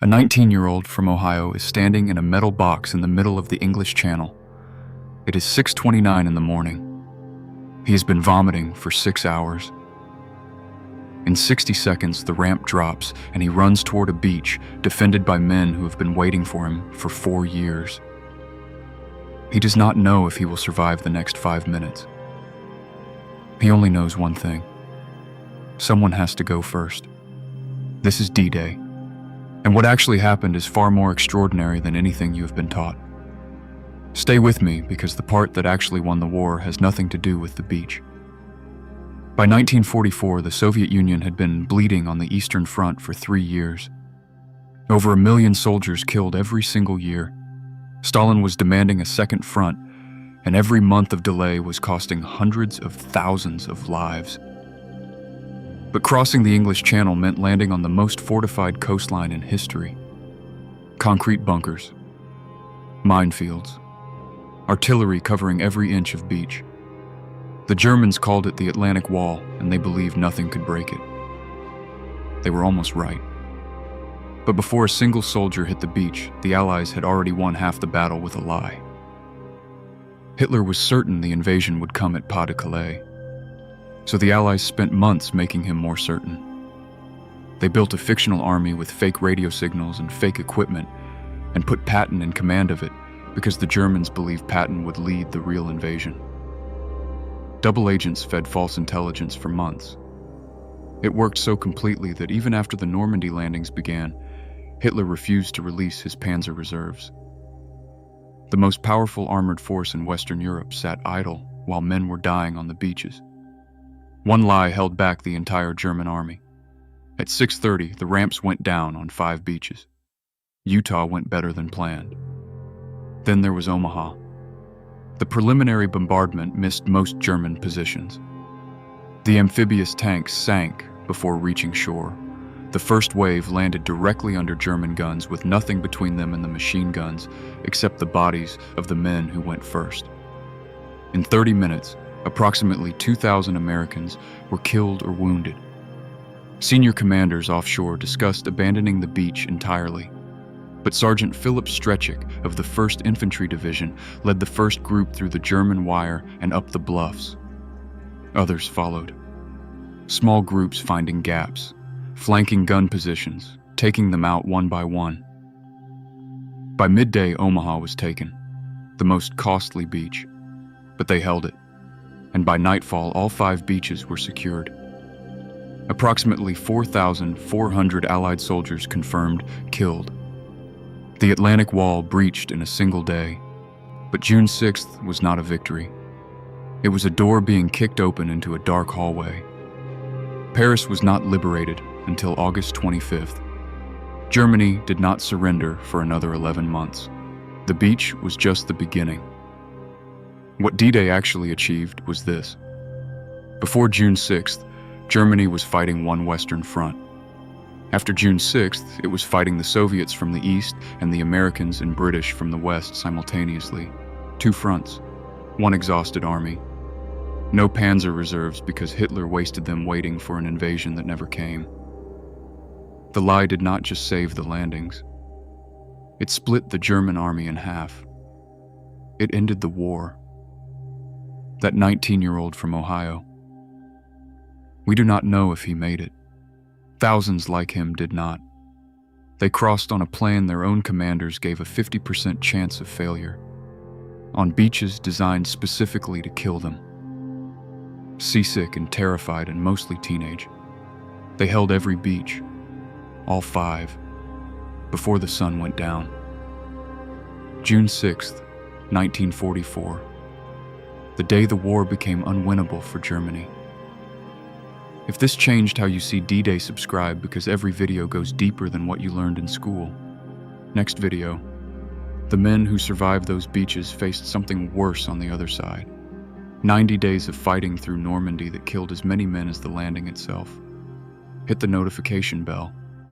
A 19-year-old from Ohio is standing in a metal box in the middle of the English Channel. It is 6:29 in the morning. He has been vomiting for 6 hours. In 60 seconds, the ramp drops and he runs toward a beach defended by men who have been waiting for him for 4 years. He does not know if he will survive the next 5 minutes. He only knows one thing. Someone has to go first. This is D-Day. And what actually happened is far more extraordinary than anything you have been taught. Stay with me, because the part that actually won the war has nothing to do with the beach. By 1944, the Soviet Union had been bleeding on the Eastern Front for 3 years. Over 1 million soldiers killed every single year. Stalin was demanding a second front, and every month of delay was costing hundreds of thousands of lives. But crossing the English Channel meant landing on the most fortified coastline in history. Concrete bunkers, minefields, artillery covering every inch of beach. The Germans called it the Atlantic Wall, and they believed nothing could break it. They were almost right. But before a single soldier hit the beach, the Allies had already won half the battle with a lie. Hitler was certain the invasion would come at Pas-de-Calais. So the Allies spent months making him more certain. They built a fictional army with fake radio signals and fake equipment and put Patton in command of it because the Germans believed Patton would lead the real invasion. Double agents fed false intelligence for months. It worked so completely that even after the Normandy landings began, Hitler refused to release his Panzer reserves. The most powerful armored force in Western Europe sat idle while men were dying on the beaches. One lie held back the entire German army. At 6:30, the ramps went down on 5 beaches. Utah went better than planned. Then there was Omaha. The preliminary bombardment missed most German positions. The amphibious tanks sank before reaching shore. The first wave landed directly under German guns with nothing between them and the machine guns except the bodies of the men who went first. In 30 minutes, approximately 2,000 Americans were killed or wounded. Senior commanders offshore discussed abandoning the beach entirely, but Sergeant Philip Strechik of the 1st Infantry Division led the first group through the German wire and up the bluffs. Others followed. Small groups finding gaps, flanking gun positions, taking them out one by one. By midday, Omaha was taken, the most costly beach, but they held it. And by nightfall, all 5 beaches were secured. Approximately 4,400 Allied soldiers confirmed killed. The Atlantic Wall breached in a single day, but June 6th was not a victory. It was a door being kicked open into a dark hallway. Paris was not liberated until August 25th. Germany did not surrender for another 11 months. The beach was just the beginning. What D-Day actually achieved was this. Before June 6th, Germany was fighting one Western front. After June 6th, it was fighting the Soviets from the east and the Americans and British from the west simultaneously. 2 fronts, 1 exhausted army. No Panzer reserves because Hitler wasted them waiting for an invasion that never came. The lie did not just save the landings. It split the German army in half. It ended the war. That 19-year-old from Ohio. We do not know if he made it. Thousands like him did not. They crossed on a plan their own commanders gave a 50% chance of failure, on beaches designed specifically to kill them. Seasick and terrified and mostly teenage, they held every beach, all 5, before the sun went down. June 6th, 1944. The day the war became unwinnable for Germany. If this changed how you see D-Day, subscribe, because every video goes deeper than what you learned in school. Next video. The men who survived those beaches faced something worse on the other side. 90 days of fighting through Normandy that killed as many men as the landing itself. Hit the notification bell.